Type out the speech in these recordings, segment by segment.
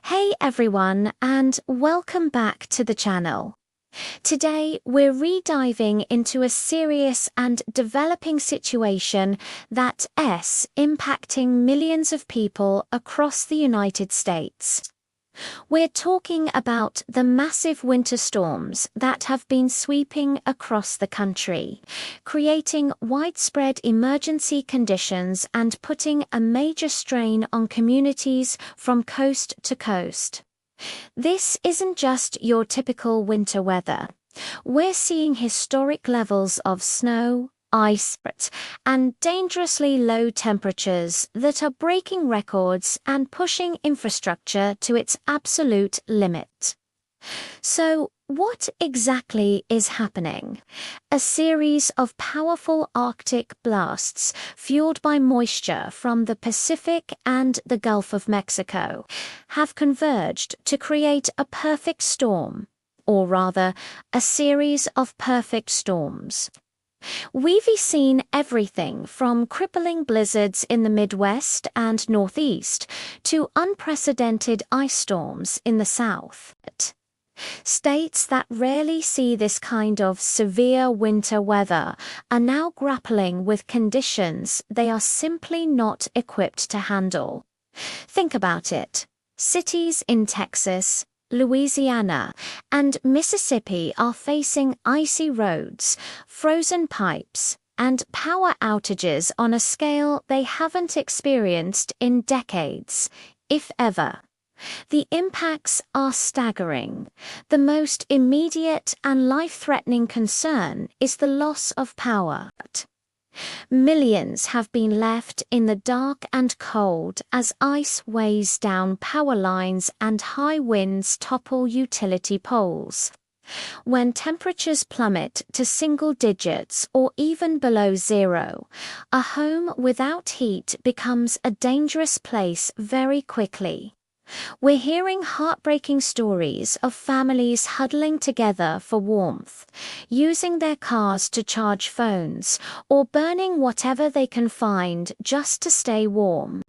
Hey everyone, and welcome back to the channel. Today we're re-diving into a serious and developing situation that's impacting millions of people across the United States. We're talking about the massive winter storms that have been sweeping across the country, creating widespread emergency conditions and putting a major strain on communities from coast to coast. This isn't just your typical winter weather. We're seeing historic levels of snow, ice, and dangerously low temperatures that are breaking records and pushing infrastructure to its absolute limit. So, what exactly is happening? A series of powerful Arctic blasts fueled by moisture from the Pacific and the Gulf of Mexico have converged to create a perfect storm, or rather, a series of perfect storms. We've seen everything from crippling blizzards in the Midwest and Northeast to unprecedented ice storms in the South. States that rarely see this kind of severe winter weather are now grappling with conditions they are simply not equipped to handle. Think about it. Cities in Texas, Louisiana, and Mississippi are facing icy roads, frozen pipes, and power outages on a scale they haven't experienced in decades, if ever. The impacts are staggering. The most immediate and life-threatening concern is the loss of power. Millions have been left in the dark and cold as ice weighs down power lines and high winds topple utility poles. When temperatures plummet to single digits or even below zero, a home without heat becomes a dangerous place very quickly. We're hearing heartbreaking stories of families huddling together for warmth, using their cars to charge phones, or burning whatever they can find just to stay warm.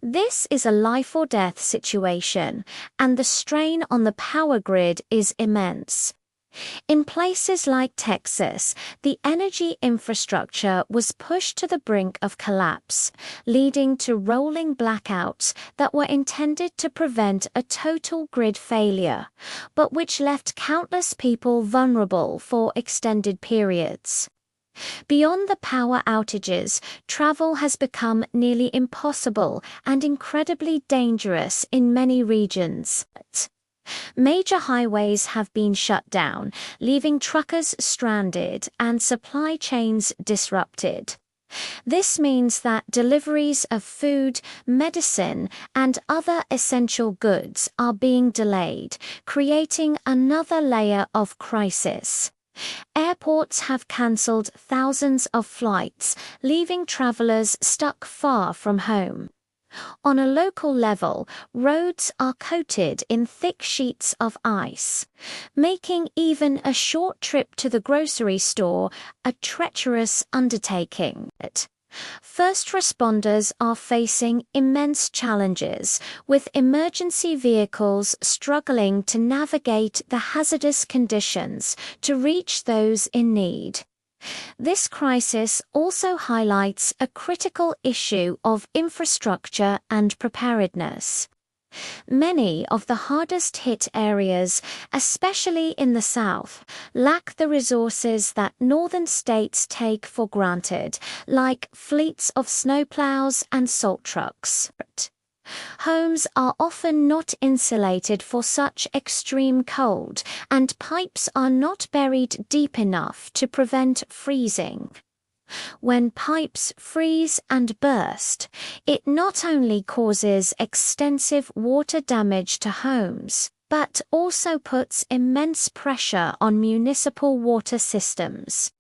This is a life-or-death situation, and the strain on the power grid is immense. In places like Texas, the energy infrastructure was pushed to the brink of collapse, leading to rolling blackouts that were intended to prevent a total grid failure, but which left countless people vulnerable for extended periods. Beyond the power outages, travel has become nearly impossible and incredibly dangerous in many regions. Major highways have been shut down, leaving truckers stranded and supply chains disrupted. This means that deliveries of food, medicine, and other essential goods are being delayed, creating another layer of crisis. Airports have cancelled thousands of flights, leaving travelers stuck far from home. On a local level, roads are coated in thick sheets of ice, making even a short trip to the grocery store a treacherous undertaking. First responders are facing immense challenges, with emergency vehicles struggling to navigate the hazardous conditions to reach those in need. This crisis also highlights a critical issue of infrastructure and preparedness. Many of the hardest-hit areas, especially in the South, lack the resources that northern states take for granted, like fleets of snowplows and salt trucks. Homes are often not insulated for such extreme cold, and pipes are not buried deep enough to prevent freezing. When pipes freeze and burst, it not only causes extensive water damage to homes, but also puts immense pressure on municipal water systems.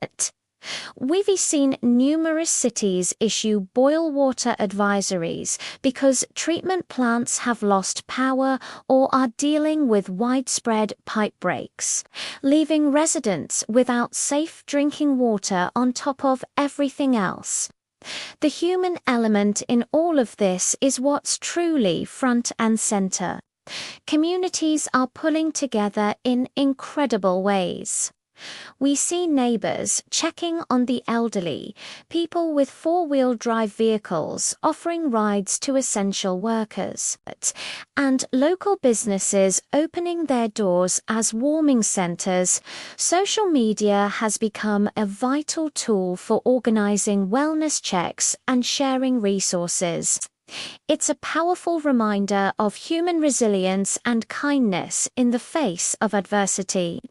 We've seen numerous cities issue boil water advisories because treatment plants have lost power or are dealing with widespread pipe breaks, leaving residents without safe drinking water on top of everything else. The human element in all of this is what's truly front and center. Communities are pulling together in incredible ways. We see neighbors checking on the elderly, people with four-wheel drive vehicles offering rides to essential workers, and local businesses opening their doors as warming centers. Social media has become a vital tool for organizing wellness checks and sharing resources. It's a powerful reminder of human resilience and kindness in the face of adversity.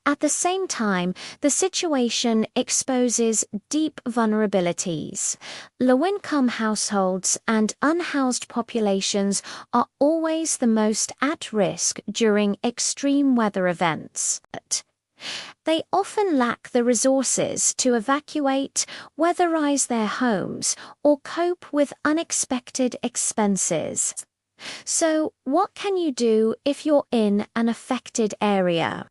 At the same time, the situation exposes deep vulnerabilities. Low-income households and unhoused populations are always the most at risk during extreme weather events. They often lack the resources to evacuate, weatherize their homes, or cope with unexpected expenses. So, what can you do if you're in an affected area?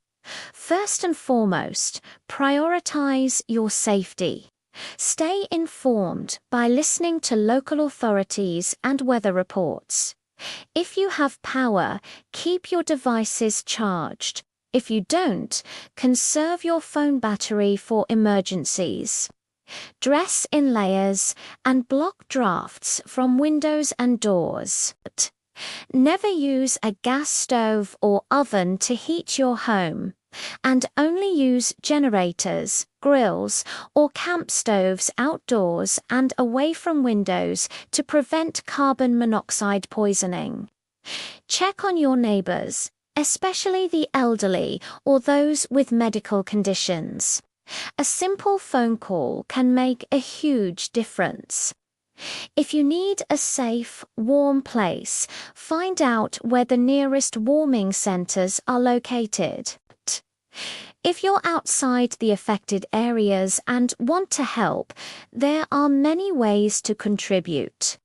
First and foremost, prioritize your safety. Stay informed by listening to local authorities and weather reports. If you have power, keep your devices charged. If you don't, conserve your phone battery for emergencies. Dress in layers and block drafts from windows and doors. Never use a gas stove or oven to heat your home, and only use generators, grills, or camp stoves outdoors and away from windows to prevent carbon monoxide poisoning. Check on your neighbors, especially the elderly or those with medical conditions. A simple phone call can make a huge difference. If you need a safe, warm place, find out where the nearest warming centers are located. If you're outside the affected areas and want to help, there are many ways to contribute.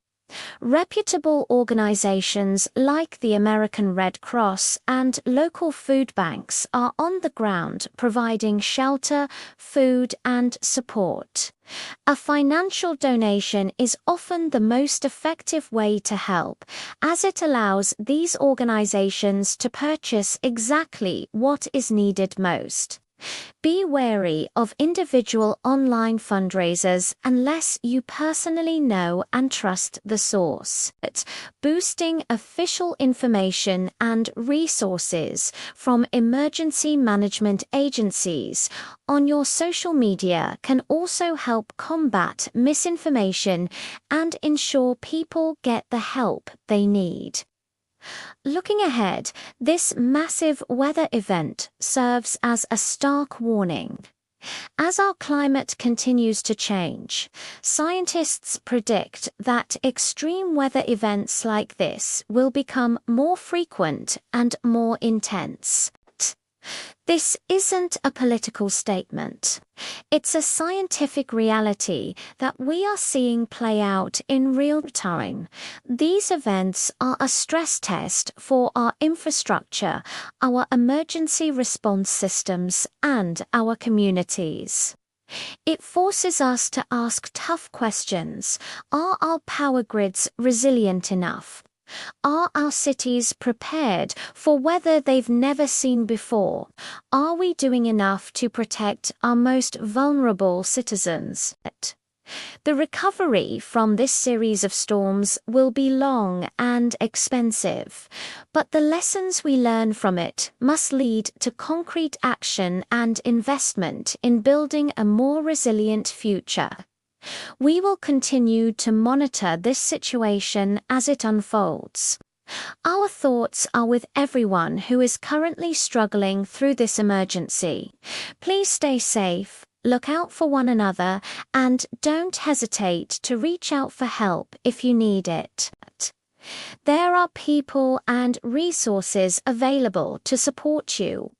Reputable organizations like the American Red Cross and local food banks are on the ground providing shelter, food, and support. A financial donation is often the most effective way to help, as it allows these organizations to purchase exactly what is needed most. Be wary of individual online fundraisers unless you personally know and trust the source. Boosting official information and resources from emergency management agencies on your social media can also help combat misinformation and ensure people get the help they need. Looking ahead, this massive weather event serves as a stark warning. As our climate continues to change, scientists predict that extreme weather events like this will become more frequent and more intense. This isn't a political statement. It's a scientific reality that we are seeing play out in real time. These events are a stress test for our infrastructure, our emergency response systems, and our communities. It forces us to ask tough questions. Are our power grids resilient enough? Are our cities prepared for weather they've never seen before? Are we doing enough to protect our most vulnerable citizens? The recovery from this series of storms will be long and expensive, but the lessons we learn from it must lead to concrete action and investment in building a more resilient future. We will continue to monitor this situation as it unfolds. Our thoughts are with everyone who is currently struggling through this emergency. Please stay safe, look out for one another, and don't hesitate to reach out for help if you need it. There are people and resources available to support you.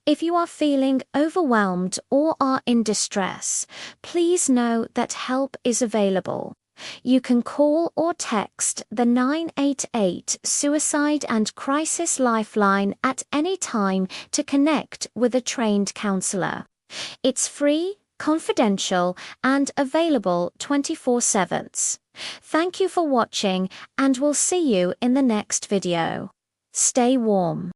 If you are feeling overwhelmed or are in distress, please know that help is available. You can call or text the 988 Suicide and Crisis Lifeline at any time to connect with a trained counselor. It's free, confidential, and available 24/7. Thank you for watching, and we'll see you in the next video. Stay warm.